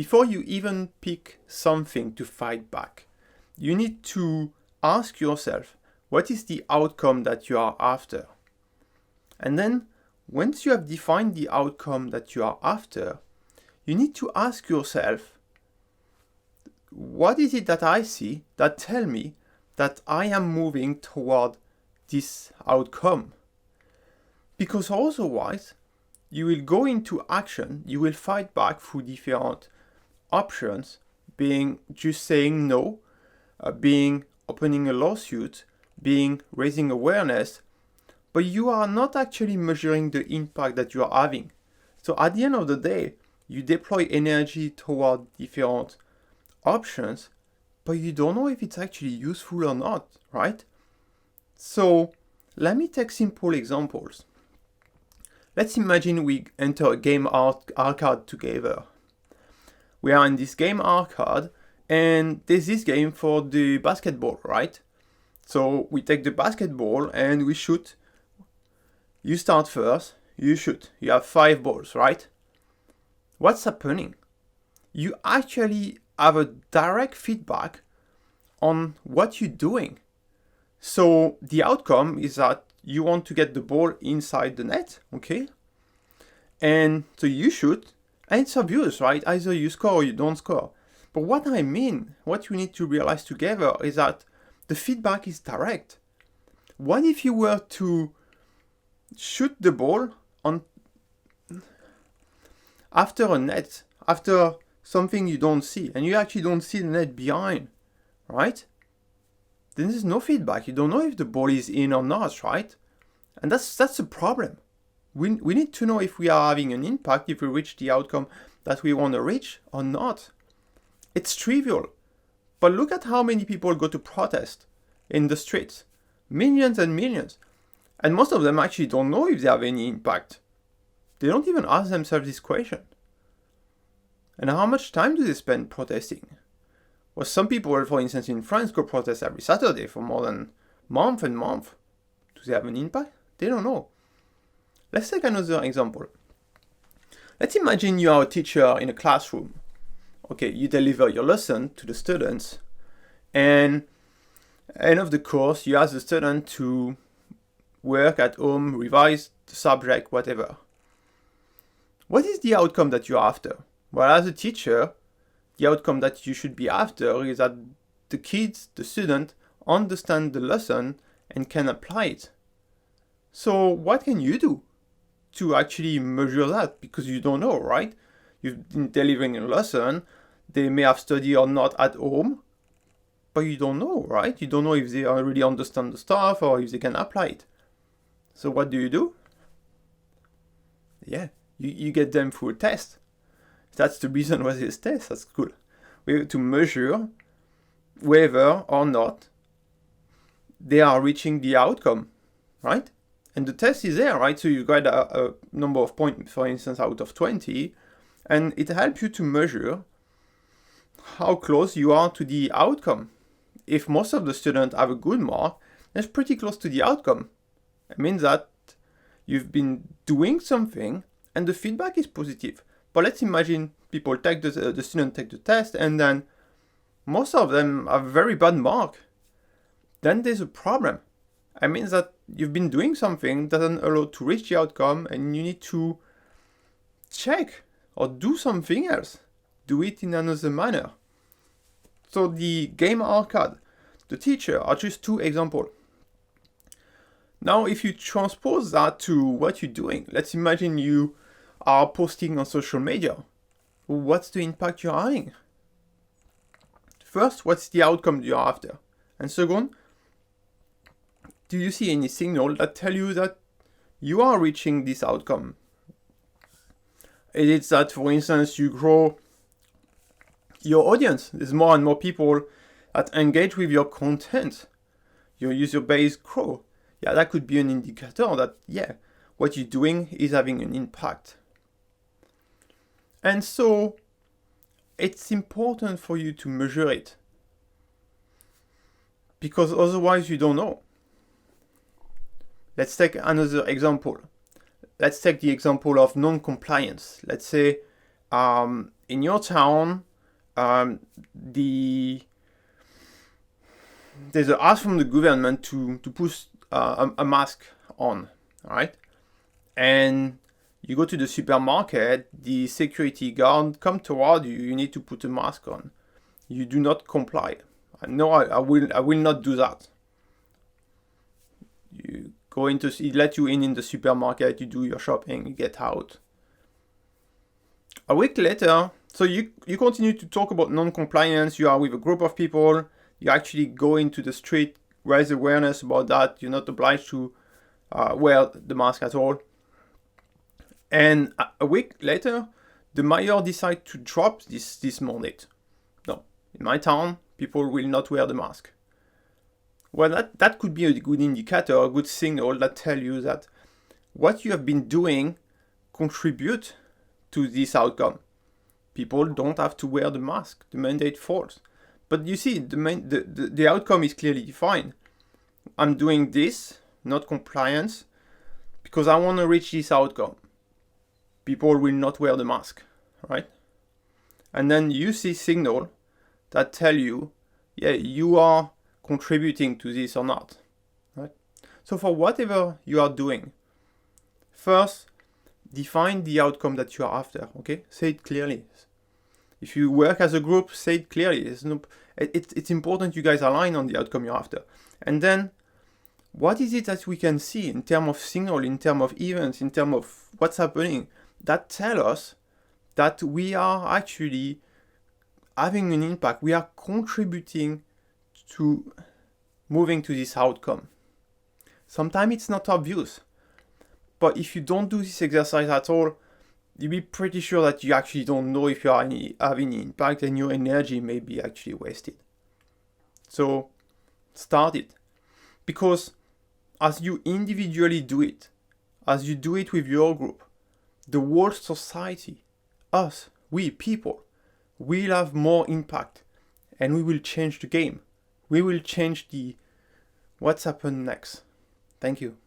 before you even pick something to fight back, you need to ask yourself, what is the outcome that you are after? And then, once you have defined the outcome that you are after, you need to ask yourself, what is it that I see that tell me that I am moving toward this outcome? Because otherwise, you will go into action, you will fight back through different options, being just saying no, being opening a lawsuit, being raising awareness, but you are not actually measuring the impact that you are having. So at the end of the day, you deploy energy toward different options, but you don't know if it's actually useful or not, right? So let me take simple examples. Let's imagine we enter a game arcade together. We are in this game arcade, and there's this game for the basketball, right? So we take the basketball and we shoot. You start first, you shoot. You have 5 balls, right? What's happening? You actually have a direct feedback on what you're doing. So the outcome is that you want to get the ball inside the net, okay? And so you shoot, and it's obvious, right? Either you score or you don't score. But what I mean, what you need to realize together is that the feedback is direct. What if you were to shoot the ball on after a net, after something you don't see, and you actually don't see the net behind, right? Then there's no feedback. You don't know if the ball is in or not, right? And that's the problem. We need to know if we are having an impact, if we reach the outcome that we want to reach or not. It's trivial. But look at how many people go to protest in the streets. Millions and millions. And most of them actually don't know if they have any impact. They don't even ask themselves this question. And how much time do they spend protesting? Well, some people, for instance, in France, go protest every Saturday for more than month and month. Do they have an impact? They don't know. Let's take another example. Let's imagine you are a teacher in a classroom. Okay, you deliver your lesson to the students, and at the end of the course, you ask the student to work at home, revise the subject, whatever. What is the outcome that you're after? Well, as a teacher, the outcome that you should be after is that the kids, the student, understand the lesson and can apply it. So what can you do to actually measure that? Because you don't know, right? You've been delivering a lesson, they may have studied or not at home, but you don't know, right? You don't know if they already understand the stuff or if they can apply it. So what do? Yeah, you get them through a test. That's the reason why there's tests. That's cool. We have to measure whether or not they are reaching the outcome, right? And the test is there, right? So you got a number of points, for instance, out of 20, and it helps you to measure how close you are to the outcome. If most of the students have a good mark, that's pretty close to the outcome. It means that you've been doing something and the feedback is positive. But let's imagine people take the student take the test and then most of them have a very bad mark. Then there's a problem. It means that you've been doing something that doesn't allow to reach the outcome and you need to check or do something else. Do it in another manner. So the game arcade, the teacher are just 2 examples. Now if you transpose that to what you're doing, let's imagine you are posting on social media. What's the impact you're having? First, what's the outcome you're after? And second, do you see any signal that tell you that you are reaching this outcome? It's that, for instance, you grow your audience. There's more and more people that engage with your content. Your user base grow. Yeah, that could be an indicator that, yeah, what you're doing is having an impact. And so, it's important for you to measure it. Because otherwise you don't know. Let's take another example. Let's take the example of non-compliance. Let's say in your town, there's an ask from the government to put a mask on, right? And you go to the supermarket, the security guard come toward you, you need to put a mask on. You do not comply. No, I will not do that. You go into, he let you in the supermarket, you do your shopping, you get out. A week later, so you continue to talk about non-compliance, you are with a group of people, you actually go into the street, raise awareness about that, you're not obliged to wear the mask at all. And a week later, the mayor decides to drop this mandate. No, in my town, people will not wear the mask. Well, that could be a good indicator, a good signal that tells you that what you have been doing contribute to this outcome. People don't have to wear the mask. The mandate falls. But you see, the outcome is clearly defined. I'm doing this, not compliance, because I want to reach this outcome. People will not wear the mask, right? And then you see signal that tell you, yeah, you are contributing to this or not, right? So for whatever you are doing, first, define the outcome that you are after, okay? Say it clearly. If you work as a group, say it clearly. It's important you guys align on the outcome you're after. And then, what is it that we can see in terms of signal, in terms of events, in terms of what's happening, that tell us that we are actually having an impact. We are contributing to moving to this outcome. Sometimes it's not obvious, but if you don't do this exercise at all, you'll be pretty sure that you actually don't know if you are having any impact, and your energy may be actually wasted. So start it, because as you individually do it, as you do it with your group, the whole society, us, we people, will have more impact, and we will change the game. We will change what's happened next. Thank you.